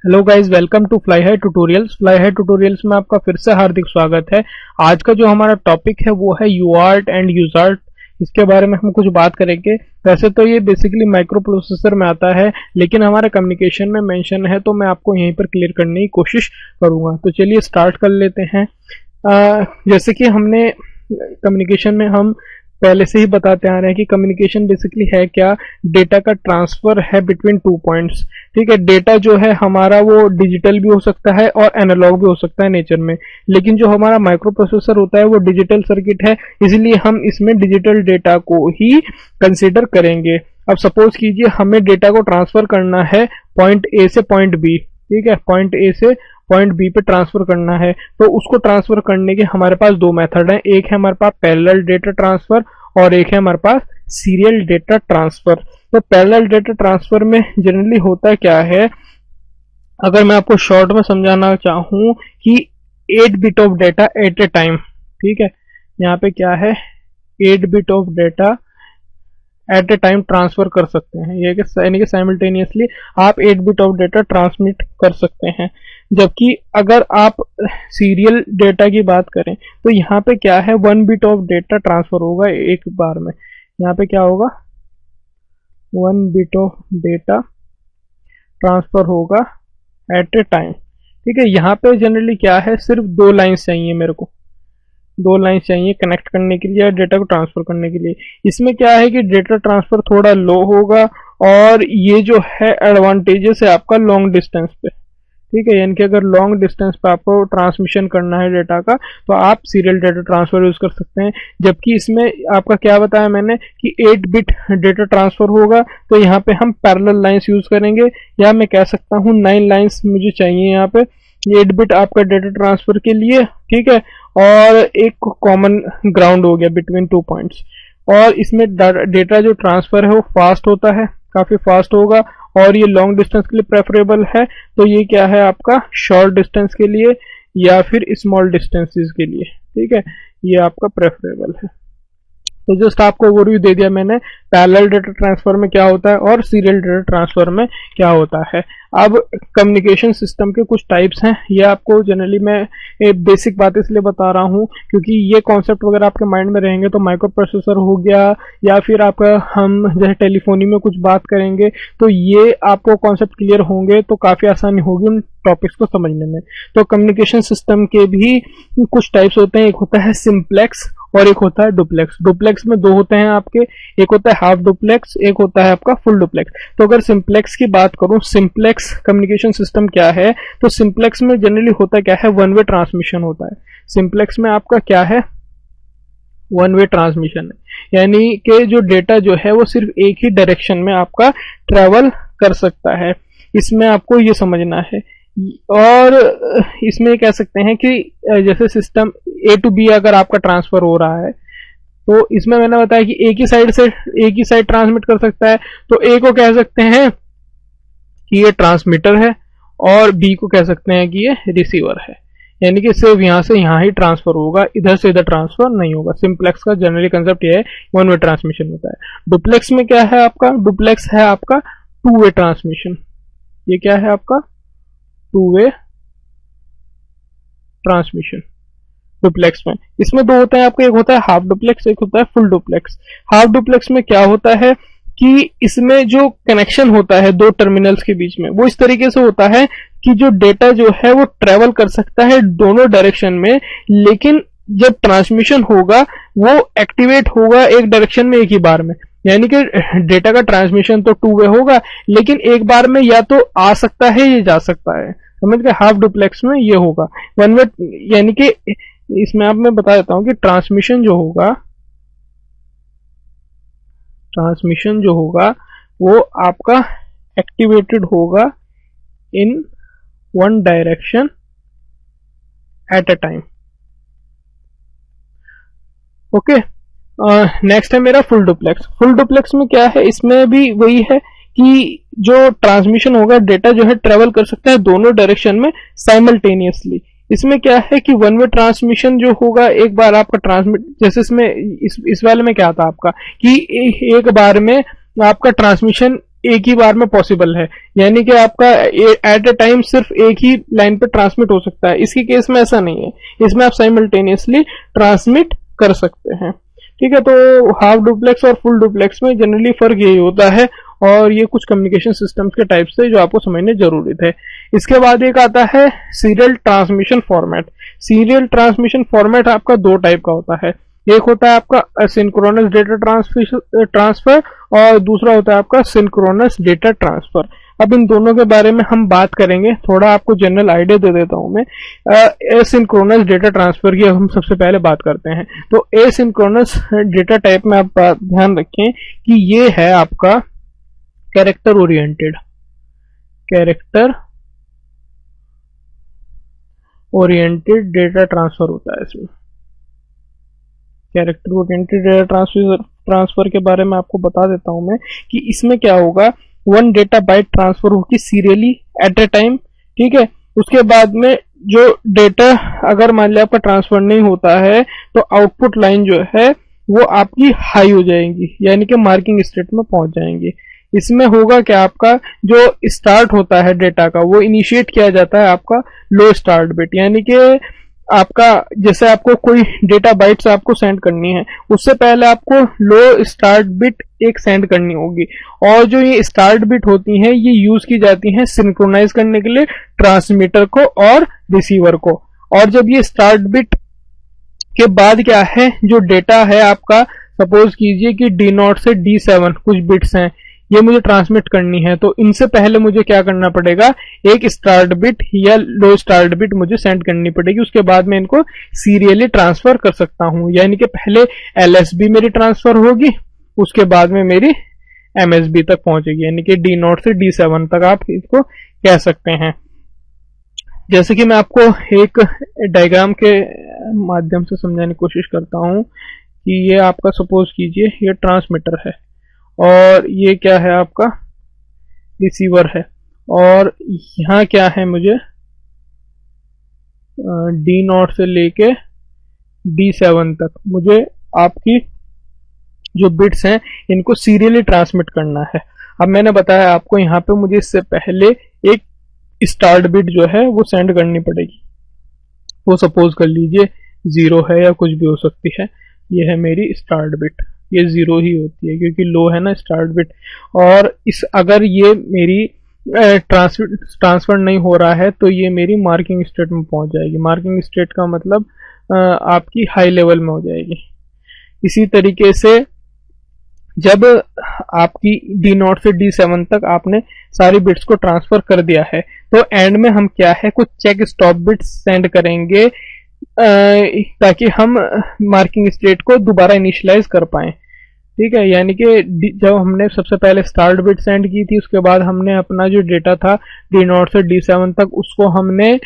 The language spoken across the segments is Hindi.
Hello guys, welcome to fly high tutorials. Fly high tutorials में आपका फिर से हार्दिक स्वागत है। आज का जो हमारा टॉपिक है वो है यूआर्ट एंड यूजार्ट। इसके बारे में हम कुछ बात करेंगे। वैसे तो ये बेसिकली माइक्रो प्रोसेसर में आता है, लेकिन हमारे कम्युनिकेशन में मेंशन है तो मैं आपको यहीं पर क्लियर करने की कोशिश करूंगा। तो चलिए स्टार्ट कर लेते हैं। जैसे कि हमने कम्युनिकेशन में हम पहले से ही बताते आ रहे हैं कि कम्युनिकेशन बेसिकली है क्या, डेटा का ट्रांसफर है बिटवीन टू पॉइंट्स। ठीक है, डेटा जो है हमारा वो डिजिटल भी हो सकता है और एनालॉग भी हो सकता है नेचर में, लेकिन जो हमारा माइक्रो प्रोसेसर होता है वो डिजिटल सर्किट है, इसलिए हम इसमें डिजिटल डेटा को ही कंसीडर करेंगे। अब सपोज कीजिए हमें डेटा को ट्रांसफर करना है पॉइंट ए से पॉइंट बी। ठीक है, पॉइंट ए से पॉइंट बी पे ट्रांसफर करना है, तो उसको ट्रांसफर करने के हमारे पास दो मेथड हैं। एक है हमारे पास पैरेलल डेटा ट्रांसफर और एक है हमारे पास सीरियल डेटा ट्रांसफर। तो पैरेलल डेटा ट्रांसफर में जनरली होता क्या है, अगर मैं आपको शॉर्ट में समझाना चाहूं कि 8 bit of data eight A time. ठीक है, यहाँ पे क्या है, 8 bit of data eight A time transfer कर सकते हैं, यानी कि साइमल्टेनियसली आप 8 बिट ऑफ डेटा ट्रांसमिट कर सकते हैं। जबकि अगर आप सीरियल डेटा की बात करें तो यहाँ पे क्या है, 1 बिट ऑफ डेटा ट्रांसफर होगा एक बार में। यहाँ पे क्या होगा, 1 बिट ऑफ डेटा ट्रांसफर होगा एट ए टाइम। ठीक है, यहाँ पे जनरली क्या है, सिर्फ 2 लाइन्स चाहिए, मेरे को 2 लाइन चाहिए कनेक्ट करने के लिए या डेटा को ट्रांसफर करने के लिए। इसमें क्या है कि डेटा ट्रांसफर थोड़ा लो होगा और ये जो है एडवांटेजेस है आपका लॉन्ग डिस्टेंस पे। ठीक है, यानी कि अगर लॉन्ग डिस्टेंस पे आपको ट्रांसमिशन करना है डेटा का तो आप सीरियल डेटा ट्रांसफर यूज कर सकते हैं। जबकि इसमें आपका क्या बताया मैंने कि 8 बिट डेटा ट्रांसफर होगा, तो यहाँ पे हम पैरेलल लाइंस यूज करेंगे, या मैं कह सकता हूँ 9 लाइंस मुझे चाहिए यहाँ पे 8 बिट आपका डेटा ट्रांसफर के लिए। ठीक है, और एक कॉमन ग्राउंड हो गया बिटवीन टू पॉइंट्स। और इसमें डेटा जो ट्रांसफर है वो फास्ट होता है, काफी फास्ट होगा, और ये लॉन्ग डिस्टेंस के लिए प्रेफरेबल है। तो ये क्या है आपका शॉर्ट डिस्टेंस के लिए या फिर स्मॉल डिस्टेंसेस के लिए। ठीक है, ये आपका प्रेफरेबल है। तो जस्ट आपको ओवरव्यू दे दिया मैंने पैरेलल डेटा ट्रांसफर में क्या होता है और सीरियल डेटा ट्रांसफर में क्या होता है। अब कम्युनिकेशन सिस्टम के कुछ टाइप्स हैं, ये आपको जनरली मैं बेसिक बात इसलिए बता रहा हूँ क्योंकि ये कॉन्सेप्ट वगैरह आपके माइंड में रहेंगे तो माइक्रो प्रोसेसर हो गया या फिर आपका हम जैसे टेलीफोनी में कुछ बात करेंगे तो ये आपको कॉन्सेप्ट क्लियर होंगे तो काफी आसानी होगी उन टॉपिक्स को समझने में। तो कम्युनिकेशन सिस्टम के भी कुछ टाइप्स होते हैं, एक होता है सिंप्लेक्स और एक होता है डुप्लेक्स। डुप्लेक्स में 2 होते हैं आपके, एक होता है हाफ डुप्लेक्स, एक होता है आपका फुल डुप्लेक्स। तो अगर सिंप्लेक्स की बात करूं, सिंप्लेक्स कम्युनिकेशन सिस्टम क्या है, तो सिंप्लेक्स में जनरली होता क्या है, 1 वे ट्रांसमिशन होता है। सिंप्लेक्स में आपका क्या है, 1 वे ट्रांसमिशन है, यानी कि जो डेटा जो है वो सिर्फ एक ही डायरेक्शन में आपका ट्रेवल कर सकता है। इसमें आपको ये समझना है। और इसमें कह सकते हैं कि जैसे सिस्टम ए टू बी अगर आपका ट्रांसफर हो रहा है तो इसमें मैंने बताया कि एक ही साइड ट्रांसमिट कर सकता है, तो ए को कह सकते हैं कि ये ट्रांसमीटर है और बी को कह सकते हैं कि ये रिसीवर है, यानी कि सिर्फ यहां से यहां ही ट्रांसफर होगा, इधर से इधर ट्रांसफर नहीं होगा। सिंप्लेक्स का जनरली कंसेप्ट ये है, 1 वे ट्रांसमिशन होता है। डुप्लेक्स में क्या है आपका, डुप्लेक्स है आपका 2 वे ट्रांसमिशन। ये क्या है आपका 2 वे ट्रांसमिशन डुप्लेक्स में। इसमें 2 होते हैं आपके, एक होता है हाफ डुप्लेक्स, एक होता है फुल डुप्लेक्स। हाफ डुप्लेक्स में क्या होता है कि इसमें जो कनेक्शन होता है 2 टर्मिनल्स के बीच में वो इस तरीके से होता है कि जो डेटा जो है वो ट्रेवल कर सकता है दोनों डायरेक्शन में, लेकिन जब ट्रांसमिशन होगा वो एक्टिवेट होगा एक डायरेक्शन में एक ही बार में। यानी कि डेटा का ट्रांसमिशन तो 2 वे होगा, लेकिन एक बार में या तो आ सकता है या जा सकता है। समझ गए, हाफ डुप्लेक्स में ये होगा 1 वे, यानी कि इसमें आप मैं बता देता हूं कि ट्रांसमिशन जो होगा वो आपका एक्टिवेटेड होगा इन 1 direction at a time. Okay, next है मेरा फुल डुप्लेक्स। फुल डुप्लेक्स में क्या है, इसमें भी वही है कि जो ट्रांसमिशन होगा डेटा जो है ट्रेवल कर सकता है दोनों डायरेक्शन में साइमल्टेनियसली। इसमें क्या है कि 1 वे ट्रांसमिशन जो होगा, एक बार आपका ट्रांसमिट, जैसे इसमें इस वाले में क्या था आपका कि एक बार में आपका ट्रांसमिशन एक ही बार में पॉसिबल है, यानी कि आपका एट ए टाइम सिर्फ एक ही लाइन पे ट्रांसमिट हो सकता है। इसके केस में ऐसा नहीं है, इसमें आप साइमल्टेनियसली ट्रांसमिट कर सकते हैं। ठीक है, तो हाफ डुप्लेक्स और फुल डुप्लेक्स में जनरली फर्क यही होता है, और ये कुछ कम्युनिकेशन सिस्टम्स के टाइप से जो आपको समझने जरूरी थे। इसके बाद एक आता है serial transmission format. Serial transmission format आपका दो टाइप का होता है, एक होता है आपका सिंक्रोनस डेटा ट्रांसफर और दूसरा होता है आपका सिंक्रोनस डेटा ट्रांसफर। अब इन दोनों के बारे में हम बात करेंगे, थोड़ा आपको जनरल आइडिया दे देता हूं मैं। एसिंक्रोनस डेटा ट्रांसफर की हम सबसे पहले बात करते हैं। तो एसिंक्रोनस डेटा टाइप में आप ध्यान रखें कि ये है आपका कैरेक्टर ओरिएंटेड डेटा ट्रांसफर होता है। इसमें कैरेक्टर ओरिएंटेड डेटा ट्रांसफर के बारे में आपको बता देता हूं मैं कि इसमें क्या होगा। 1 डेटा बाइट ट्रांसफर होगी सीरियली एट ए टाइम। ठीक है, उसके बाद में जो डेटा अगर मान लिया आपका ट्रांसफर नहीं होता है तो आउटपुट लाइन जो है वो आपकी हाई हो जाएंगी, यानी कि मार्किंग स्टेट में पहुंच जाएंगी। इसमें होगा क्या, आपका जो स्टार्ट होता है डेटा का वो इनिशिएट किया जाता है आपका लो स्टार्ट बिट, यानी कि आपका जैसे आपको कोई डेटा बाइट्स आपको सेंड करनी है, उससे पहले आपको लो स्टार्ट बिट एक सेंड करनी होगी। और जो ये स्टार्ट बिट होती हैं ये यूज की जाती हैं सिंक्रोनाइज करने के लिए ट्रांसमीटर को और रिसीवर को। और जब ये स्टार्ट बिट के बाद क्या है, जो डेटा है आपका, सपोज कीजिए कि D0 से D7 कुछ बिट्स हैं, ये मुझे ट्रांसमिट करनी है, तो इनसे पहले मुझे क्या करना पड़ेगा, एक स्टार्ट बिट या लो स्टार्ट बिट मुझे सेंड करनी पड़ेगी। उसके बाद मैं इनको सीरियली ट्रांसफर कर सकता हूं, यानी कि पहले LSB मेरी ट्रांसफर होगी, उसके बाद में मेरी MSB तक पहुंचेगी, यानी कि D0 से D7 तक आप इसको कह सकते हैं। जैसे कि मैं आपको एक डायग्राम के माध्यम से समझाने की कोशिश करता हूं कि ये आपका सपोज कीजिए ये ट्रांसमीटर है और ये क्या है आपका रिसीवर है, और यहाँ क्या है, मुझे D0 से लेके D7 तक मुझे आपकी जो बिट्स हैं इनको सीरियली ट्रांसमिट करना है। अब मैंने बताया आपको यहाँ पे मुझे इससे पहले एक स्टार्ट बिट जो है वो सेंड करनी पड़ेगी, वो सपोज कर लीजिए 0 है या कुछ भी हो सकती है। ये है मेरी स्टार्ट बिट, ये 0 ही होती है क्योंकि लो है ना स्टार्ट बिट। और इस अगर ये मेरी ट्रांसफर नहीं हो रहा है तो ये मेरी मार्किंग स्टेट में पहुंच जाएगी। मार्किंग स्टेट का मतलब आपकी हाई लेवल में हो जाएगी। इसी तरीके से जब आपकी D0 से D7 तक आपने सारी बिट्स को ट्रांसफर कर दिया है तो एंड में हम क्या है, कुछ चेक स्टॉप बिट्स सेंड करेंगे ताकि हम मार्किंग स्टेट को दोबारा इनिशियलाइज कर पाएं। ठीक है, यानी कि जब हमने सबसे पहले स्टार्ट बिट सेंड की थी, उसके बाद हमने अपना जो डेटा था D0 से D7 तक उसको हमने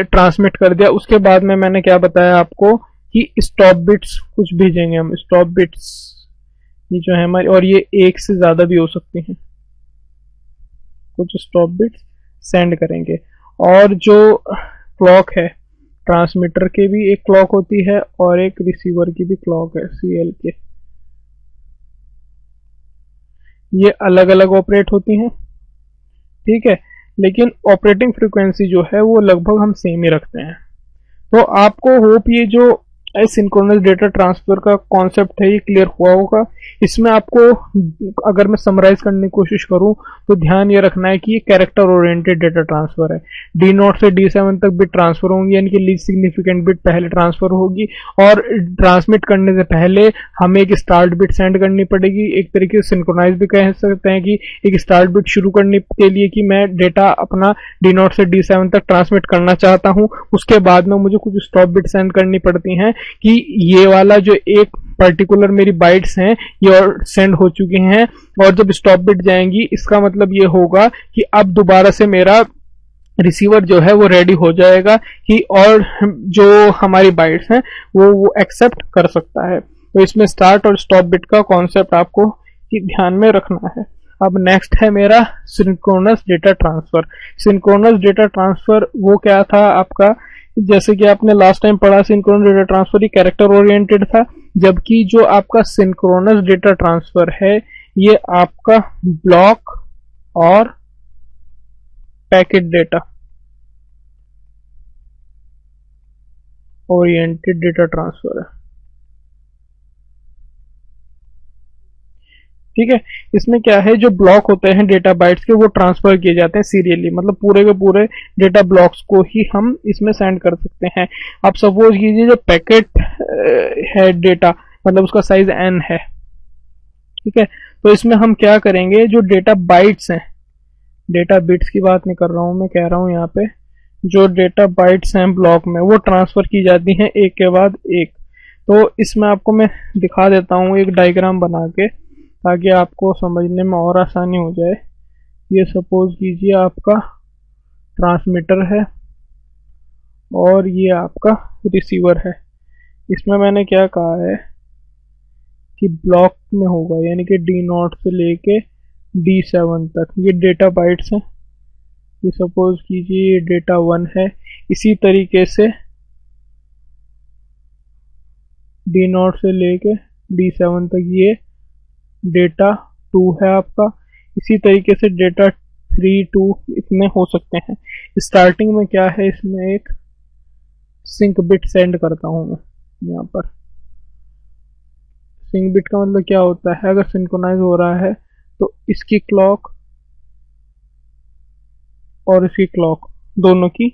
ट्रांसमिट कर दिया। उसके बाद में मैंने क्या बताया आपको कि स्टॉप बिट्स कुछ भेजेंगे हम, स्टॉप बिट्स ये जो है हमारी, और ये एक से ज्यादा भी हो सकती हैं, कुछ स्टॉप बिट्स सेंड करेंगे। और जो क्लॉक है, ट्रांसमीटर के भी एक क्लॉक होती है और एक रिसीवर की भी क्लॉक है CL के, ये अलग अलग ऑपरेट होती हैं। ठीक है, लेकिन ऑपरेटिंग फ्रीक्वेंसी जो है वो लगभग हम सेम ही रखते हैं। तो आपको होप ये जो एसिंक्रोनस डेटा ट्रांसफर का कॉन्सेप्ट है ये क्लियर हुआ होगा। इसमें आपको अगर मैं समराइज करने की कोशिश करूं तो ध्यान ये रखना है कि ये कैरेक्टर ओरिएंटेड डेटा ट्रांसफर है। D0 से D7 तक बिट ट्रांसफर होंगी, यानी कि लीस्ट सिग्निफिकेंट बिट पहले ट्रांसफर होगी और ट्रांसमिट करने से पहले हमें एक स्टार्ट बिट सेंड करनी पड़ेगी। एक तरीके से सिंक्रोनाइज भी कह सकते हैं कि एक स्टार्ट बिट शुरू करने के लिए कि मैं डेटा अपना D0 से D7 तक ट्रांसमिट करना चाहता हूं, उसके बाद में मुझे कुछ स्टॉप बिट सेंड करनी पड़ती हैं कि ये वाला जो एक पर्टिकुलर मेरी बाइट्स हैं ये और सेंड हो चुकी हैं, और जब स्टॉप बिट जाएंगी इसका मतलब ये होगा कि अब दोबारा से मेरा रिसीवर जो है वो रेडी हो जाएगा कि और जो हमारी बाइट्स हैं वो एक्सेप्ट कर सकता है। तो इसमें स्टार्ट और स्टॉप बिट का कॉन्सेप्ट आपको ध्यान में रखना है। अब नेक्स्ट है मेरा synchronous data transfer. Synchronous data transfer वो क्या था आपका, जैसे कि आपने लास्ट टाइम पढ़ा सिंक्रोनस डेटा ट्रांसफर ये कैरेक्टर ओरिएंटेड था, जबकि जो आपका सिंक्रोनस डेटा ट्रांसफर है ये आपका ब्लॉक और packet data oriented data transfer है। ठीक है, इसमें क्या है, जो ब्लॉक होते हैं डेटा बाइट्स के वो ट्रांसफर किए जाते हैं सीरियली, मतलब पूरे के पूरे डेटा ब्लॉक्स को ही हम इसमें सेंड कर सकते हैं। आप सपोज कीजिए जो पैकेट है डेटा, मतलब उसका साइज n है। ठीक है, तो इसमें हम क्या करेंगे, जो डेटा बाइट्स हैं, डेटा बिट्स की बात नहीं कर रहा हूं मैं, कह रहा हूं यहाँ पे जो डेटा बाइट्स हैं ब्लॉक में, वो ट्रांसफर की जाती हैं एक के बाद एक। तो इसमें आपको मैं दिखा देता हूँ एक डायग्राम बना के, ताकि आपको समझने में और आसानी हो जाए। ये सपोज कीजिए आपका ट्रांसमीटर है और ये आपका रिसीवर है। इसमें मैंने क्या कहा है कि ब्लॉक में होगा, यानी कि D0 से लेके D7 तक ये डेटा बाइट्स हैं। ये सपोज कीजिए डेटा 1 है। इसी तरीके से D0 से लेके D7 तक ये डेटा 2 है आपका। इसी तरीके से डेटा 3, 2 इतने हो सकते हैं। स्टार्टिंग में क्या है, इसमें एक सिंक बिट सेंड करता हूं मैं यहाँ पर। सिंक बिट का मतलब क्या होता है, अगर सिंक्रोनाइज हो रहा है तो इसकी क्लॉक और इसकी क्लॉक दोनों की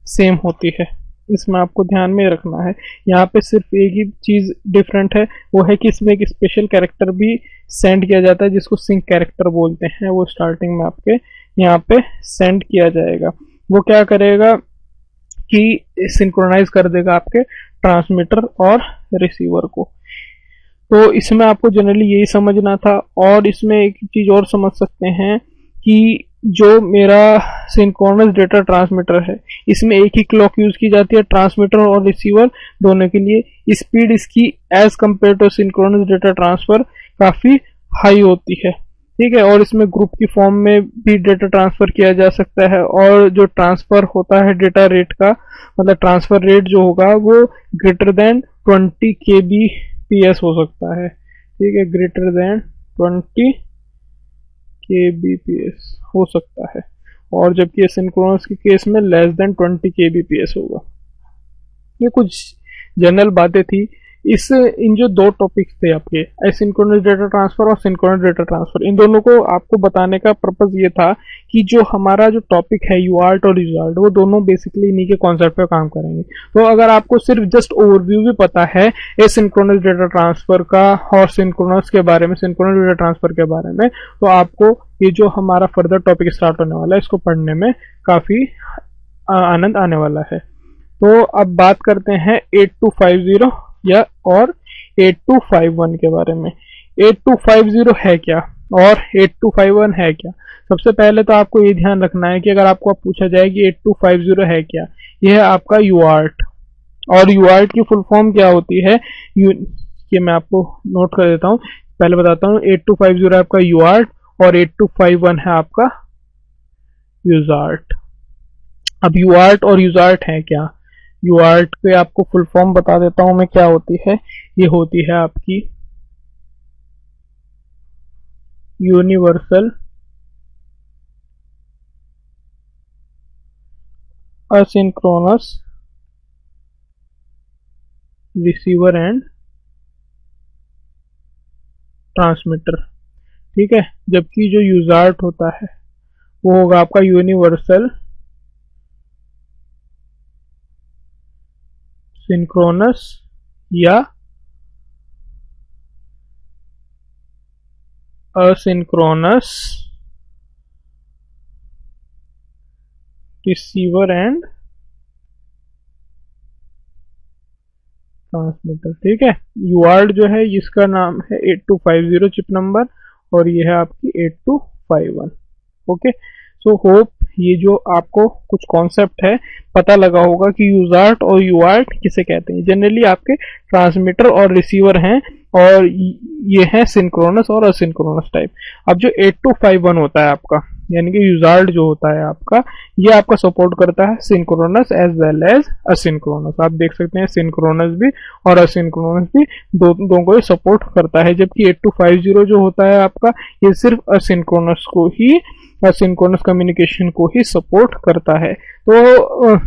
सेम होती है। इसमें आपको ध्यान में रखना है। यहाँ पे सिर्फ एक ही चीज डिफरेंट है, वो है कि इसमें एक स्पेशल कैरेक्टर भी सेंड किया जाता है जिसको सिंक कैरेक्टर बोलते हैं। वो स्टार्टिंग में आपके यहाँ पे सेंड किया जाएगा। वो क्या करेगा कि सिंक्रोनाइज कर देगा आपके ट्रांसमीटर और रिसीवर को। तो इसमें आपको जनरली यही समझना था। और इसमें एक चीज और समझ सकते हैं कि जो मेरा सिंक्रोनस डेटा ट्रांसमीटर है, इसमें एक ही क्लॉक यूज की जाती है ट्रांसमीटर और रिसीवर दोनों के लिए। स्पीड इसकी as compare to synchronous data transfer काफी हाई होती है। ठीक है, और इसमें ग्रुप की फॉर्म में भी डेटा ट्रांसफर किया जा सकता है। और जो ट्रांसफर होता है डेटा रेट का, मतलब ट्रांसफर रेट जो होगा वो ग्रेटर देन 20 kbps हो सकता है। ठीक है, ग्रेटर देन 20 kbps हो सकता है। और जबकि सिंक्रोनस के केस में लेस देन 20 kbps होगा। ये कुछ जनरल बातें थी। इन जो दो टॉपिक्स थे आपके, एसिंक्रोनस डेटा ट्रांसफर और सिंक्रोनस डेटा ट्रांसफर, इन दोनों को आपको बताने का पर्पस ये था कि जो हमारा जो टॉपिक है यूआर्ट और यूजार्ट, वो दोनों बेसिकली इन्हीं के कॉन्सेप्ट पे काम करेंगे। तो अगर आपको सिर्फ जस्ट ओवरव्यू भी पता है एसिंक्रोनस डेटा ट्रांसफर का और सिंक्रोनस के बारे में, सिंक्रोनस डेटा ट्रांसफर के बारे में, तो आपको ये जो हमारा फर्दर टॉपिक स्टार्ट होने वाला है इसको पढ़ने में काफी आनंद आने वाला है। तो अब बात करते हैं 8250 या और 8251 के बारे में। 8250 है क्या और 8251 है क्या? सबसे पहले तो आपको ये ध्यान रखना है कि अगर आपको पूछा जाए कि 8250 है क्या, यह है आपका यूआर्ट। और यूआर्ट की फुल फॉर्म क्या होती है ये मैं आपको नोट कर देता हूँ, पहले बताता हूँ। 8250 है आपका यूआर्ट और 8251 है आपका यूजार्ट। अब यूआर्ट और यूजार्ट है क्या? यूआर्ट पे आपको फुल फॉर्म बता देता हूं मैं क्या होती है। ये होती है आपकी universal asynchronous receiver and transmitter. ठीक है, जबकि जो यूजार्ट होता है वो होगा आपका यूनिवर्सल सिंक्रोनस या असिंक्रोनस रिसीवर एंड ट्रांसमीटर। ठीक है, यूआर्ट जो है इसका नाम है 8250 चिप नंबर और ये है आपकी 8251। ओके, सो होप ये जो आपको कुछ कॉन्सेप्ट है पता लगा होगा कि यूजार्ट और यूआर्ट किसे कहते हैं। जनरली आपके ट्रांसमीटर और रिसीवर हैं और ये है सिंक्रोनस और असिंक्रोनस टाइप। अब जो 8251 होता है आपका, यानी कि यूजार्ड जो होता है आपका, ये आपका सपोर्ट करता है synchronous as well as asynchronous. आप देख सकते हैं सिंक्रोनस भी और असिंक्रोनस भी दोनों को सपोर्ट करता है, जबकि 8250 जो होता है आपका, ये सिर्फ असिंक्रोनस को ही, असिंक्रोनस कम्युनिकेशन को ही सपोर्ट करता है। तो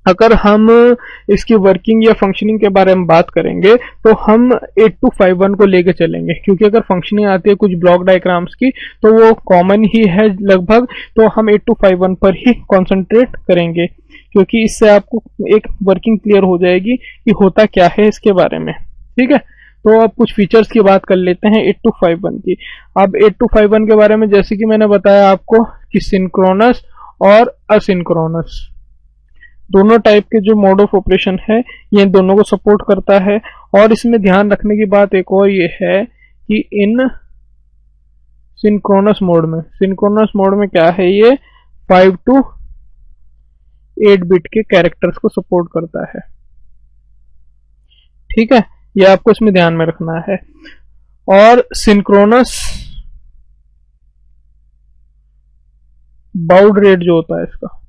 अगर हम इसकी वर्किंग या फंक्शनिंग के बारे में बात करेंगे तो हम 8251 को लेके चलेंगे, क्योंकि अगर फंक्शनिंग आती है कुछ ब्लॉक डायग्राम्स की तो वो कॉमन ही है लगभग, तो हम 8251 पर ही कॉन्सेंट्रेट करेंगे, क्योंकि इससे आपको एक वर्किंग क्लियर हो जाएगी कि होता क्या है इसके बारे में। ठीक है, तो अब कुछ फीचर्स की बात कर लेते हैं 8251 की। अब 8251 के बारे में जैसे कि मैंने बताया आपको कि सिंक्रोनस और असिंक्रोनस दोनों टाइप के जो मोड ऑफ ऑपरेशन है ये दोनों को सपोर्ट करता है। और इसमें ध्यान रखने की बात एक और ये है कि इन सिंक्रोनस मोड में क्या है, ये 5 to 8 बिट के कैरेक्टर्स को सपोर्ट करता है। ठीक है, ये आपको इसमें ध्यान में रखना है। और सिंक्रोनस बाउड रेट जो होता है इसका,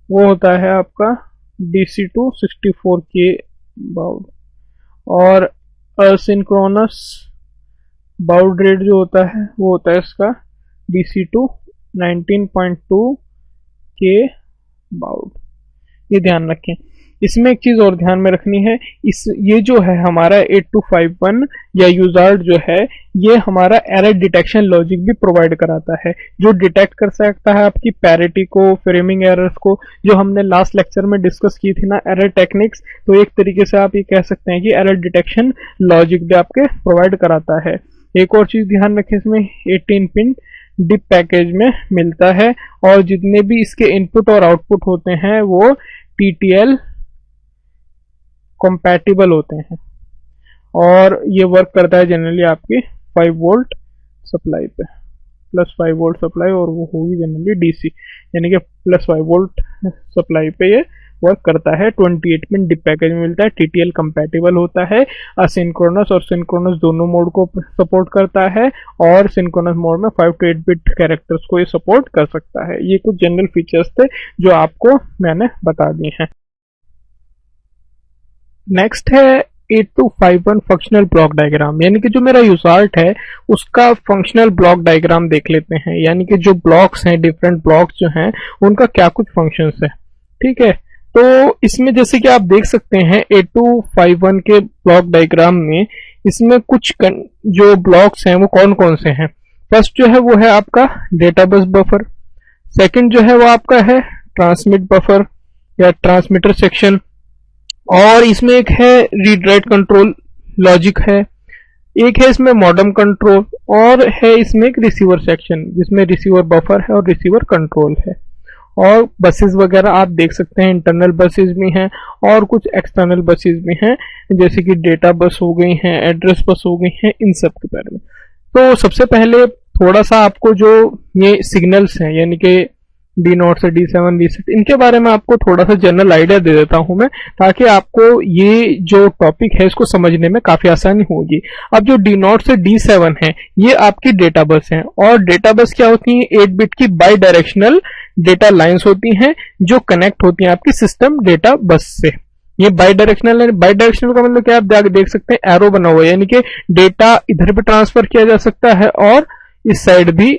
वो होता है आपका DC2 64K बाउड, और असिंक्रोनस बाउड रेट जो होता है वो होता है इसका DC2 19.2K बाउड। ये ध्यान रखें। इसमें एक चीज और ध्यान में रखनी है, ये जो है हमारा 8251 या यूजार्ड जो है, ये हमारा एरर डिटेक्शन लॉजिक भी प्रोवाइड कराता है, जो डिटेक्ट कर सकता है आपकी पैरिटी को, फ्रेमिंग एरर्स को, जो हमने लास्ट लेक्चर में डिस्कस की थी ना, एरर टेक्निक्स। तो एक तरीके से आप ये कह सकते हैं कि एरर डिटेक्शन लॉजिक भी आपके प्रोवाइड कराता है। एक और चीज ध्यान रखें, इसमें 18 पिन डिप पैकेज में मिलता है, और जितने भी इसके इनपुट और आउटपुट होते हैं वो TTL कंपैटिबल होते हैं, और ये वर्क करता है जनरली आपकी 5 वोल्ट सप्लाई पे, +5 वोल्ट सप्लाई, और वो होगी जनरली DC, यानी कि +5 वोल्ट सप्लाई पे ये वर्क करता है। 28 पिन डिप पैकेज में मिलता है, TTL कंपैटिबल होता है, असिंक्रोनस और सिंक्रोनस दोनों मोड को सपोर्ट करता है, और सिंक्रोनस मोड में 5 to 8 बिट कैरेक्टर्स को ये सपोर्ट कर सकता है। ये कुछ जनरल फीचर्स थे जो आपको मैंने बता दिए हैं। नेक्स्ट है 8251 फंक्शनल ब्लॉक डायग्राम, यानी कि जो मेरा यूजार्ट है उसका फंक्शनल ब्लॉक डायग्राम देख लेते हैं, यानी कि जो ब्लॉक्स हैं, डिफरेंट ब्लॉक्स जो हैं, उनका क्या कुछ फंक्शंस है। ठीक है, तो इसमें जैसे कि आप देख सकते हैं 8251 के ब्लॉक डायग्राम में, इसमें कुछ जो ब्लॉक्स हैं वो कौन कौन से हैं। फर्स्ट जो है वो है आपका डेटा बस बफर, सेकंड जो है वो आपका है ट्रांसमिट बफर या ट्रांसमीटर सेक्शन, और इसमें एक है रीड राइट कंट्रोल लॉजिक है, एक है इसमें मॉडम कंट्रोल, और है इसमें एक रिसीवर सेक्शन जिसमें रिसीवर बफर है और रिसीवर कंट्रोल है। और बसेस वगैरह आप देख सकते हैं, इंटरनल बसेस भी हैं और कुछ एक्सटर्नल बसेस भी हैं, जैसे कि डेटा बस हो गई हैं, एड्रेस बस हो गई हैं, इन सब के बारे में। तो सबसे पहले थोड़ा सा आपको जो ये सिग्नल्स हैं, यानी कि D0 से D7 D6, इनके बारे में आपको थोड़ा सा जनरल आइडिया दे देता हूं मैं, ताकि आपको ये जो टॉपिक है इसको समझने में काफी आसानी होगी। अब जो D0 से D7 है ये आपकी डेटा बस है, और डेटा बस क्या होती है, 8 बिट की बाई डायरेक्शनल डेटा लाइंस होती हैं जो कनेक्ट होती हैं आपकी सिस्टम डेटा बस से। ये बाई डायरेक्शनल है। बाई डायरेक्शनल का मतलब क्या, आप देख सकते हैं एरो बना हुआ है, यानी कि डेटा इधर भी ट्रांसफर किया जा सकता है और इस साइड भी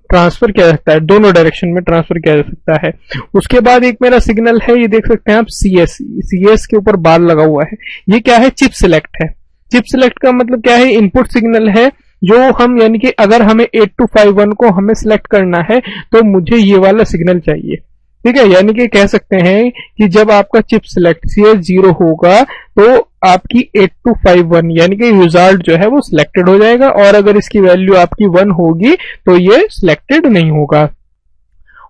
ट्रांसफर किया जा सकता है, दोनों डायरेक्शन में ट्रांसफर किया जा सकता है। उसके बाद एक मेरा सिग्नल है, ये देख सकते हैं आप CS के ऊपर बार लगा हुआ है, ये क्या है, चिप सिलेक्ट है। चिप सिलेक्ट का मतलब क्या है, इनपुट सिग्नल है जो हम, यानी कि अगर हमें 8251 को हमें सिलेक्ट करना है तो मुझे ये वाला सिग्नल चाहिए। ठीक है, यानी कि कह सकते हैं कि जब आपका चिप सिलेक्ट CS 0 होगा तो आपकी 8251 यानी कि यूजार्ड जो है वो सिलेक्टेड हो जाएगा, और अगर इसकी वैल्यू आपकी 1 होगी तो ये सिलेक्टेड नहीं होगा।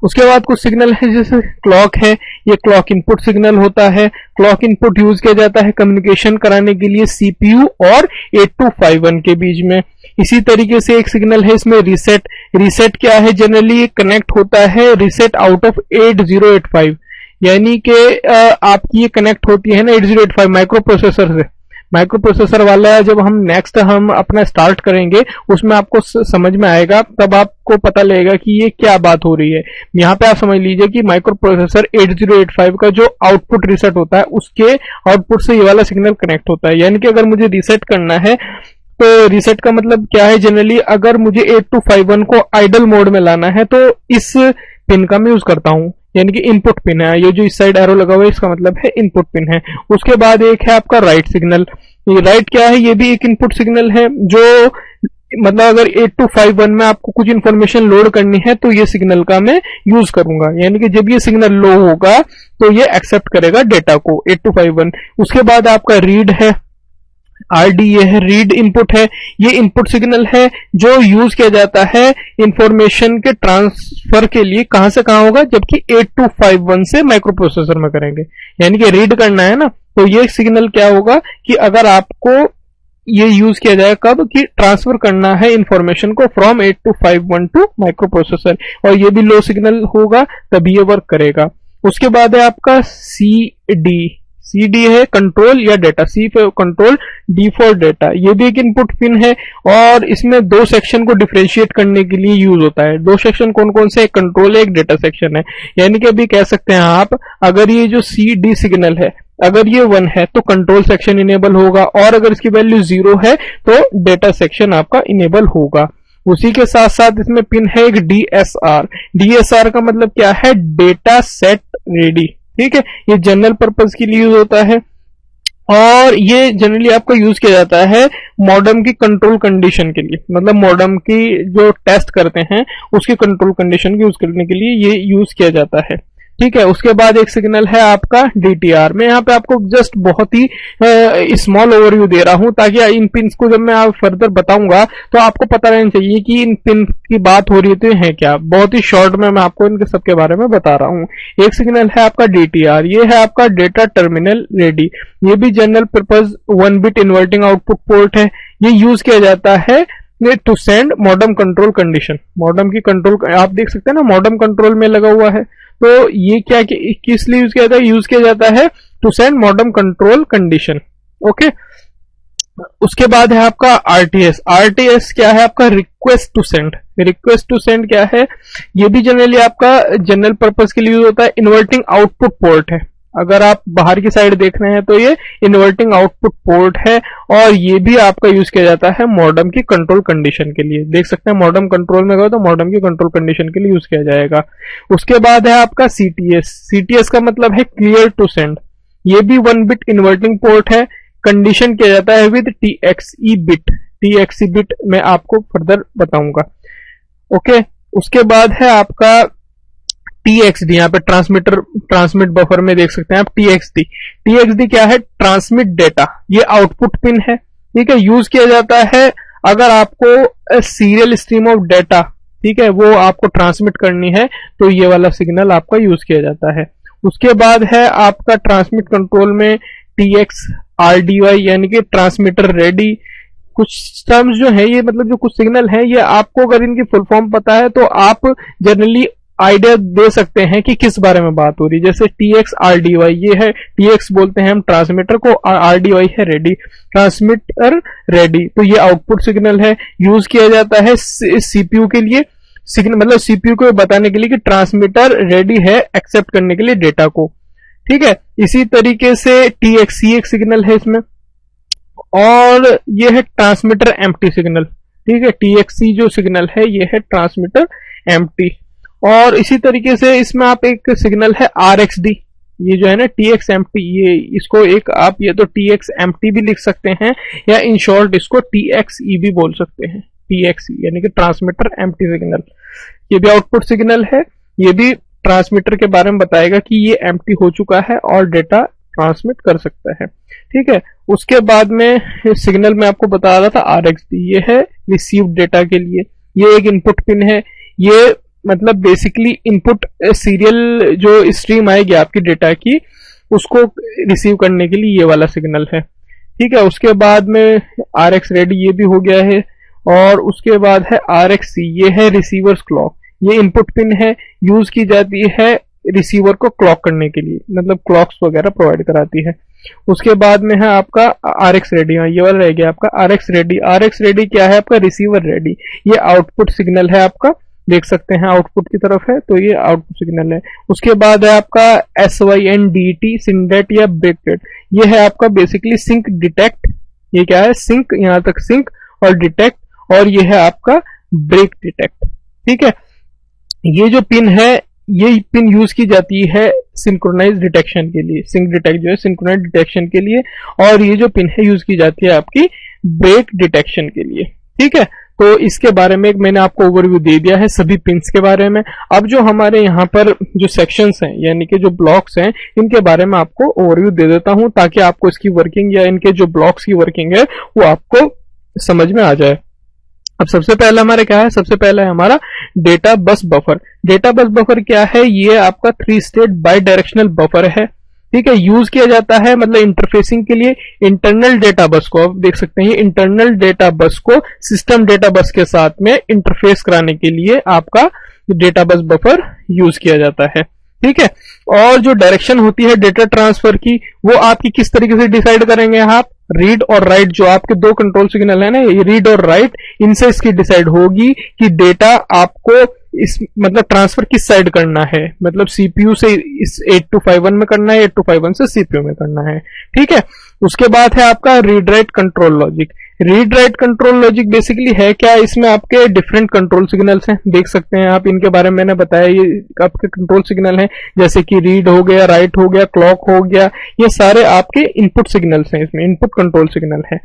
उसके बाद कुछ सिग्नल है, जैसे क्लॉक है, ये क्लॉक इनपुट सिग्नल होता है। क्लॉक इनपुट यूज किया जाता है कम्युनिकेशन कराने के लिए CPU और 8251 के बीच में। इसी तरीके से एक सिग्नल है इसमें रीसेट क्या है, जनरली कनेक्ट होता है रीसेट आउट ऑफ 8085, यानी कि आपकी ये कनेक्ट होती है ना 8085 माइक्रो प्रोसेसर से। माइक्रो प्रोसेसर वाला जब हम अपना स्टार्ट करेंगे उसमें आपको समझ में आएगा, तब आपको पता लगेगा कि ये क्या बात हो रही है। यहाँ पे आप समझ लीजिए कि माइक्रो प्रोसेसर 8085 का जो आउटपुट रीसेट होता है उसके आउटपुट से ये वाला सिग्नल कनेक्ट होता है। यानी कि अगर मुझे रीसेट करना है तो रीसेट का मतलब क्या है, जनरली अगर मुझे 8251 को आइडल मोड में लाना है तो इस पिन का मैं यूज करता हूं, यानी कि इनपुट पिन है। ये जो इस साइड एरो लगा हुआ है इसका मतलब है इनपुट पिन है। उसके बाद एक है आपका राइट सिग्नल। ये राइट क्या है, ये भी एक इनपुट सिग्नल है, जो मतलब अगर 8251 में आपको कुछ इन्फॉर्मेशन लोड करनी है तो ये सिग्नल का मैं यूज करूंगा। यानी कि जब ये सिग्नल लो होगा तो ये एक्सेप्ट करेगा डेटा को 8251। उसके बाद आपका रीड है, आरडी, ये है रीड इनपुट है। ये इनपुट सिग्नल है जो यूज किया जाता है इंफॉर्मेशन के ट्रांसफर के लिए। कहां से कहां होगा, जबकि 8251 से माइक्रो प्रोसेसर में करेंगे। यानी कि रीड करना है ना, तो ये सिग्नल क्या होगा कि अगर आपको ये यूज किया जाए कब, कि ट्रांसफर करना है इंफॉर्मेशन को फ्रॉम 8251 टू माइक्रो प्रोसेसर, और ये भी लो सिग्नल होगा तभी ये वर्क करेगा। उसके बाद है आपका सी डी है कंट्रोल या data, C for control, D for data. ये भी एक इनपुट पिन है और इसमें दो सेक्शन को डिफरेंशिएट करने के लिए यूज होता है। दो सेक्शन कौन कौन से, एक कंट्रोल है, एक डेटा सेक्शन है। यानी कि अभी कह सकते हैं आप, अगर ये जो सी डी सिग्नल है अगर ये 1 है तो कंट्रोल सेक्शन इनेबल होगा, और अगर इसकी वैल्यू 0 है तो डेटा सेक्शन आपका इनेबल होगा। उसी के साथ साथ इसमें पिन है एक डीएसआर। डीएसआर का मतलब क्या है, डेटा सेट रेडी। ठीक है, ये जनरल पर्पज के लिए यूज होता है और ये जनरली आपका यूज किया जाता है मॉडेम की कंट्रोल कंडीशन के लिए। मतलब मॉडेम की जो टेस्ट करते हैं उसकी कंट्रोल कंडीशन यूज करने के लिए ये यूज किया जाता है। ठीक है, उसके बाद एक सिग्नल है आपका डीटीआर। मैं यहाँ पे आपको जस्ट बहुत ही स्मॉल ओवरव्यू दे रहा हूं ताकि इन पिन्स को जब मैं आप फर्दर बताऊंगा तो आपको पता रहना चाहिए कि इन पिन की बात हो रही है तो है क्या। बहुत ही शॉर्ट में मैं आपको इनके सबके बारे में बता रहा हूँ। एक सिग्नल है आपका डीटीआर, ये है आपका डेटा टर्मिनल रेडी। ये भी general purpose 1 bit inverting output port है। ये यूज किया जाता है to send modem control condition. Modem की कंट्रोल आप देख सकते हैं ना, मॉडेम कंट्रोल में लगा हुआ है। तो ये क्या किस लिए यूज किया जाता है, यूज किया जाता है to send modem control condition. Okay, उसके बाद है आपका आरटीएस। आरटीएस क्या है आपका, request to send. Request to send क्या है, ये भी जनरली आपका जनरल पर्पज के लिए यूज होता है। इन्वर्टिंग आउटपुट पोर्ट है, अगर आप बाहर की साइड देख रहे हैं तो ये इन्वर्टिंग आउटपुट पोर्ट है और ये भी आपका यूज किया जाता है मॉडेम की कंट्रोल कंडीशन के लिए। देख सकते हैं मॉडेम कंट्रोल में गए तो मॉडेम की कंट्रोल कंडीशन के लिए यूज किया जाएगा। उसके बाद है आपका सीटीएस। सीटीएस का मतलब है क्लियर टू सेंड। ये भी 1 बिट इन्वर्टिंग पोर्ट है। कंडीशन किया जाता है विद टीएक्सई बिट। टीएक्सई बिट मैं आपको फर्दर बताऊंगा। ओके, उसके बाद है आपका टीएक्सडी। यहाँ पे ट्रांसमिट बफर में देख सकते हैं आप टीएक्सडी। टीएक्सडी क्या है, ट्रांसमिट डेटा। ये आउटपुट पिन है। ठीक है, यूज किया जाता है अगर आपको सीरियल स्ट्रीम ऑफ डेटा, ठीक है, वो आपको ट्रांसमिट करनी है तो ये वाला सिग्नल आपका यूज किया जाता है। उसके बाद है आपका ट्रांसमिट कंट्रोल में टीएक्स आरडीवाई, यानी कि ट्रांसमीटर रेडी। कुछ टर्म्स जो है ये, मतलब जो कुछ सिग्नल है ये आपको अगर इनकी फुल फॉर्म पता है तो आप जनरली आइडिया दे सकते हैं कि किस बारे में बात हो रही है। जैसे टीएक्स आरडीवाई, ये है टीएक्स बोलते हैं हम ट्रांसमीटर को, आरडीवाई है रेडी, ट्रांसमीटर रेडी। तो ये आउटपुट सिग्नल है, यूज किया जाता है सीपीयू के लिए। सिग्नल मतलब सीपीयू को बताने के लिए कि ट्रांसमीटर रेडी है एक्सेप्ट करने के लिए डेटा को। ठीक है, इसी तरीके से टीएक्सी एक सिग्नल है इसमें, और ये है ट्रांसमीटर एम्प्टी सिग्नल। ठीक है, टीएक्सी जो सिग्नल है ये है ट्रांसमीटर एम्प्टी। और इसी तरीके से इसमें आप एक सिग्नल है आरएक्सडी, ये जो है ना टीएक्स एम्प्टी, ये इसको एक आप ये तो टीएक्स एम्प्टी भी लिख सकते हैं या इन शॉर्ट इसको टीएक्सई भी बोल सकते हैं। टीएक्सई यानी कि ट्रांसमीटर एम्प्टी सिग्नल। ये भी आउटपुट सिग्नल है, ये भी ट्रांसमीटर के बारे में बताएगा कि ये एम्प्टी हो चुका है और डेटा ट्रांसमिट कर सकता है। ठीक है, उसके बाद में सिग्नल में आपको बता रहा था आरएक्सडी, ये है रिसीव डेटा के लिए। ये एक इनपुट पिन है, ये मतलब बेसिकली इनपुट सीरियल जो स्ट्रीम आएगी आपकी डेटा की उसको रिसीव करने के लिए ये वाला सिग्नल है। ठीक है, उसके बाद में आरएक्स रेडी ये भी हो गया है, और उसके बाद है आरएक्ससी, ये है रिसीवर्स क्लॉक। ये इनपुट पिन है, यूज की जाती है रिसीवर को क्लॉक करने के लिए, मतलब क्लॉक्स वगैरह प्रोवाइड कराती है। उसके बाद में है आपका RX रेडी, ये वाला रह गया आपका RX रेडी। RX रेडी क्या है आपका? Receiver ready. ये आउटपुट सिग्नल है आपका, देख सकते हैं आउटपुट की तरफ है, तो ये आउटपुट सिग्नल है। उसके बाद है आपका SYNDT, सिंडेट या ब्रेकडेट। ये है आपका बेसिकली सिंक डिटेक्ट, ये क्या है? सिंक, यहां तक सिंक और डिटेक्ट, और ये है आपका ब्रेक डिटेक्ट। ठीक है, ये जो पिन है, ये पिन यूज की जाती है सिंक्रोनाइज डिटेक्शन के लिए, सिंक डिटेक्ट जो है सिंक्रोनाइज डिटेक्शन के लिए, और ये जो पिन है यूज की जाती है आपकी ब्रेक डिटेक्शन के लिए। ठीक है, तो इसके बारे में मैंने आपको ओवरव्यू दे दिया है सभी पिन्स के बारे में। अब जो हमारे यहाँ पर जो सेक्शंस हैं, यानी कि जो ब्लॉक्स हैं, इनके बारे में आपको ओवरव्यू दे देता हूं, ताकि आपको इसकी वर्किंग या इनके जो ब्लॉक्स की वर्किंग है वो आपको समझ में आ जाए। अब सबसे पहला हमारा क्या है? सबसे पहला है हमारा data bus buffer. Data bus buffer क्या है? ये आपका 3 स्टेट बाई डायरेक्शनल बफर है। ठीक है, यूज किया जाता है मतलब इंटरफेसिंग के लिए इंटरनल डेटा बस को, आप देख सकते हैं इंटरनल डेटा बस को सिस्टम डेटा बस के साथ में इंटरफेस कराने के लिए आपका डेटा बस बफर यूज किया जाता है। ठीक है, और जो डायरेक्शन होती है डेटा ट्रांसफर की, वो आपकी किस तरीके से डिसाइड करेंगे आप? रीड और राइट, जो आपके दो कंट्रोल सिग्नल है ना, ये रीड और राइट, इनसे इसकी डिसाइड होगी कि डेटा आपको इस मतलब ट्रांसफर किस साइड करना है, मतलब सीपीयू से इस 8251 में करना है, 8251 से सीपीयू में करना है। ठीक है, उसके बाद है आपका read write control logic. Read write control logic basically है क्या? इसमें आपके डिफरेंट कंट्रोल सिग्नल्स हैं, देख सकते हैं आप, इनके बारे में मैंने बताया, ये आपके कंट्रोल सिग्नल हैं, जैसे कि रीड हो गया, राइट हो गया, क्लॉक हो गया, ये सारे आपके इनपुट सिग्नल्स हैं, इसमें इनपुट कंट्रोल सिग्नल है।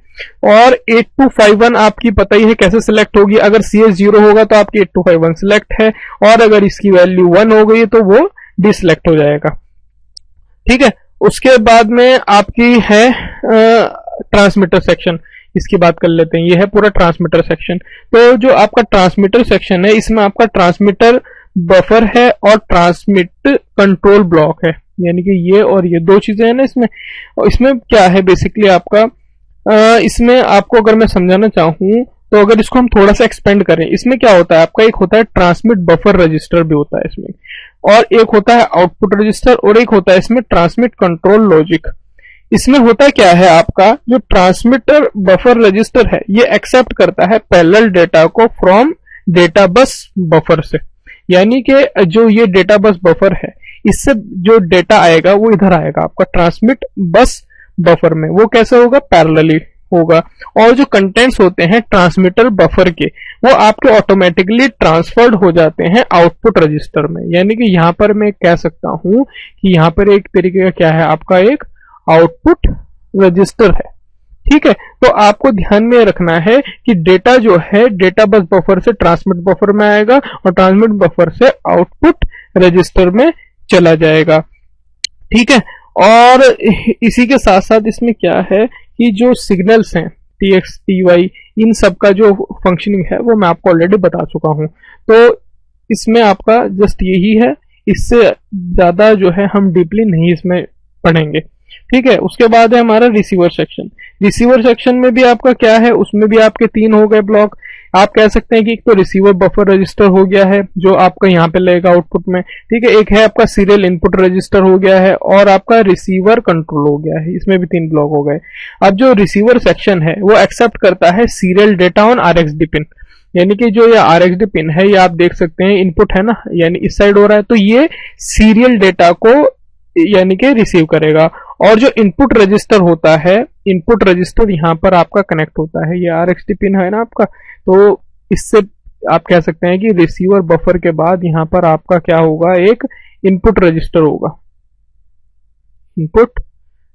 और 8251 आपकी पता ही है कैसे सिलेक्ट होगी, अगर CS 0 होगा तो आपकी 8251 सिलेक्ट है, और अगर इसकी वैल्यू 1 हो गई तो वो डिसलेक्ट हो जाएगा। ठीक है, उसके बाद में आपकी है ट्रांसमीटर सेक्शन, इसकी बात कर लेते हैं। ये है पूरा ट्रांसमीटर सेक्शन। तो जो आपका ट्रांसमीटर सेक्शन है, इसमें आपका ट्रांसमीटर बफर है और ट्रांसमिट कंट्रोल ब्लॉक है, यानी कि ये और ये दो चीजें हैं ना इसमें। और इसमें क्या है बेसिकली आपका, इसमें आपको अगर मैं समझाना चाहूं तो अगर इसको हम थोड़ा सा एक्सपेंड करें, इसमें क्या होता है आपका, एक होता है ट्रांसमिट बफर रजिस्टर भी होता है इसमें, और एक होता है आउटपुट रजिस्टर, और एक होता है इसमें ट्रांसमिट कंट्रोल लॉजिक। इसमें होता क्या है आपका, जो ट्रांसमीटर बफर रजिस्टर है, ये एक्सेप्ट करता है पैरेलल डेटा को फ्रॉम डेटा बस बफर से, यानी कि जो ये डेटा बस बफर है, इससे जो डेटा आएगा वो इधर आएगा आपका ट्रांसमिट बस बफर में। वो कैसे होगा? पैरेलली होगा। और जो कंटेंट्स होते हैं ट्रांसमीटर बफर के, वो आपके ऑटोमेटिकली ट्रांसफर्ड हो जाते हैं आउटपुट रजिस्टर में। यानी कि यहां पर मैं कह सकता हूं कि यहां पर एक तरीके का क्या है आपका, एक आउटपुट रजिस्टर है। ठीक है, तो आपको ध्यान में रखना है कि डेटा जो है डेटा बस बफर से ट्रांसमिट बफर में आएगा और ट्रांसमिट बफर से आउटपुट रजिस्टर में चला जाएगा। ठीक है, और इसी के साथ साथ इसमें क्या है कि जो सिग्नल्स हैं TX TY, इन सब का जो फंक्शनिंग है वो मैं आपको ऑलरेडी बता चुका हूं। तो इसमें आपका जस्ट यही है, इससे ज्यादा जो है हम डीपली नहीं इसमें पढ़ेंगे। ठीक है, उसके बाद है हमारा रिसीवर सेक्शन। रिसीवर सेक्शन में भी आपका क्या है, उसमें भी आपके 3 हो गए ब्लॉक। आप कह सकते हैं कि एक तो रिसीवर बफर रजिस्टर हो गया है जो आपका यहाँ पे लगेगा आउटपुट में। ठीक है, एक है आपका सीरियल इनपुट रजिस्टर हो गया है, और आपका रिसीवर कंट्रोल हो गया है। इसमें भी 3 ब्लॉक हो गए। अब जो रिसीवर सेक्शन है वो एक्सेप्ट करता है serial data on RxD pin, यानी कि जो ये RxD पिन है, ये आप देख सकते हैं इनपुट है ना, यानी इस साइड हो रहा है, तो ये सीरियल डेटा को यानी कि रिसीव करेगा। और जो इनपुट रजिस्टर होता है, इनपुट रजिस्टर यहाँ पर आपका कनेक्ट होता है, ये RxD पिन है ना आपका, तो इससे आप कह सकते हैं कि रिसीवर बफर के बाद यहाँ पर आपका क्या होगा, एक इनपुट रजिस्टर होगा, इनपुट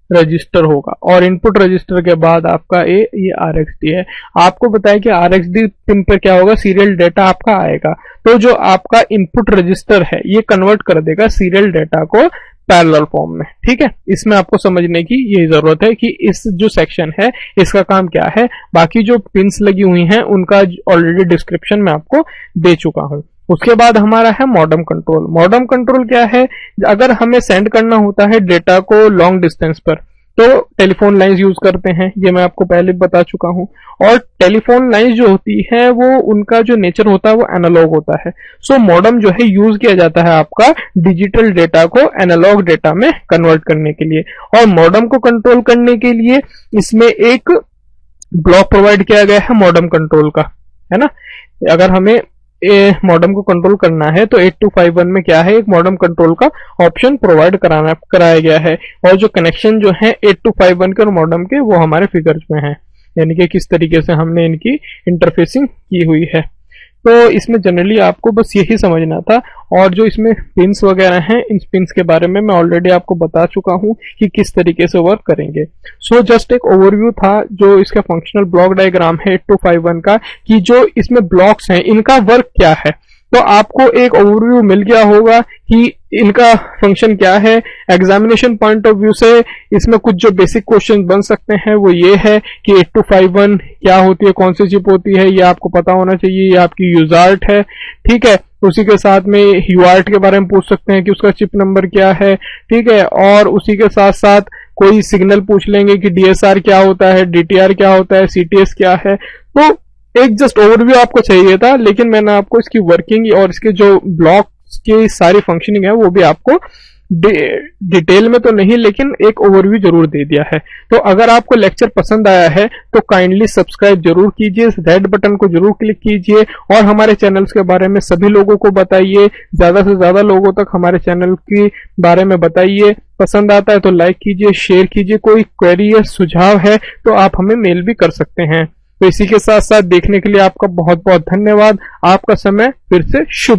रजिस्टर होगा, और इनपुट रजिस्टर के बाद आपका ये RxD है। आपको बताया कि RxD पिन पर क्या होगा, सीरियल डेटा आपका आएगा। तो जो आपका इनपुट रजिस्टर है ये कन्वर्ट कर देगा सीरियल डेटा को पैरेलल फॉर्म में। ठीक है, इसमें आपको समझने की यही जरूरत है कि इस जो सेक्शन है इसका काम क्या है। बाकी जो पिन्स लगी हुई हैं उनका ऑलरेडी डिस्क्रिप्शन में आपको दे चुका हूं। उसके बाद हमारा है मॉडम कंट्रोल। मॉडम कंट्रोल क्या है, अगर हमें सेंड करना होता है डेटा को लॉन्ग डिस्टेंस पर, तो टेलीफोन लाइंस यूज करते हैं, ये मैं आपको पहले बता चुका हूं। और टेलीफोन लाइंस जो होती है वो उनका जो नेचर होता है वो एनालॉग होता है। सो मॉडेम जो है यूज किया जाता है आपका डिजिटल डेटा को एनालॉग डेटा में कन्वर्ट करने के लिए। और मॉडेम को कंट्रोल करने के लिए इसमें एक ब्लॉक प्रोवाइड किया गया है मॉडेम कंट्रोल का, है ना। अगर हमें मॉडेम को कंट्रोल करना है तो 8251 में क्या है, एक मॉडेम कंट्रोल का ऑप्शन प्रोवाइड कराया गया है। और जो कनेक्शन जो है 8251 के और मॉडेम के वो हमारे फिगर्स में है, यानी कि किस तरीके से हमने इनकी इंटरफेसिंग की हुई है। तो इसमें जनरली आपको बस यही समझना था। और जो इसमें पिंस वगैरह हैं, इन पिंस के बारे में मैं ऑलरेडी आपको बता चुका हूं कि किस तरीके से वर्क करेंगे। सो जस्ट एक ओवरव्यू था जो इसका फंक्शनल ब्लॉक डायग्राम है 8251 का, कि जो इसमें ब्लॉक्स हैं इनका वर्क क्या है। तो आपको एक ओवरव्यू मिल गया होगा कि इनका फंक्शन क्या है। एग्जामिनेशन पॉइंट ऑफ व्यू से इसमें कुछ जो बेसिक क्वेश्चन बन सकते हैं वो ये है कि 8251 क्या होती है, कौन सी चिप होती है, ये आपको पता होना चाहिए। ये आपकी यूजार्ट है, ठीक है। उसी के साथ में यूआर्ट के बारे में पूछ सकते हैं कि उसका चिप नंबर क्या है, ठीक है। और उसी के साथ साथ कोई सिग्नल पूछ लेंगे कि डीएसआर क्या होता है, डीटीआर क्या होता है, सीटीएस क्या है। तो एक जस्ट ओवरव्यू आपको चाहिए था, लेकिन मैंने आपको इसकी वर्किंग और इसके जो ब्लॉक्स की सारी फंक्शनिंग है वो भी आपको डिटेल में तो नहीं, लेकिन एक ओवरव्यू जरूर दे दिया है। तो अगर आपको लेक्चर पसंद आया है तो काइंडली सब्सक्राइब जरूर कीजिए, रेड बटन को जरूर क्लिक कीजिए और हमारे चैनल्स के बारे में सभी लोगों को बताइए, ज्यादा से ज्यादा लोगों तक हमारे चैनल के बारे में बताइए। पसंद आता है तो लाइक कीजिए, शेयर कीजिए। कोई क्वेरी या सुझाव है तो आप हमें मेल भी कर सकते हैं। तो इसी के साथ साथ देखने के लिए आपका बहुत बहुत धन्यवाद। आपका समय फिर से शुभ।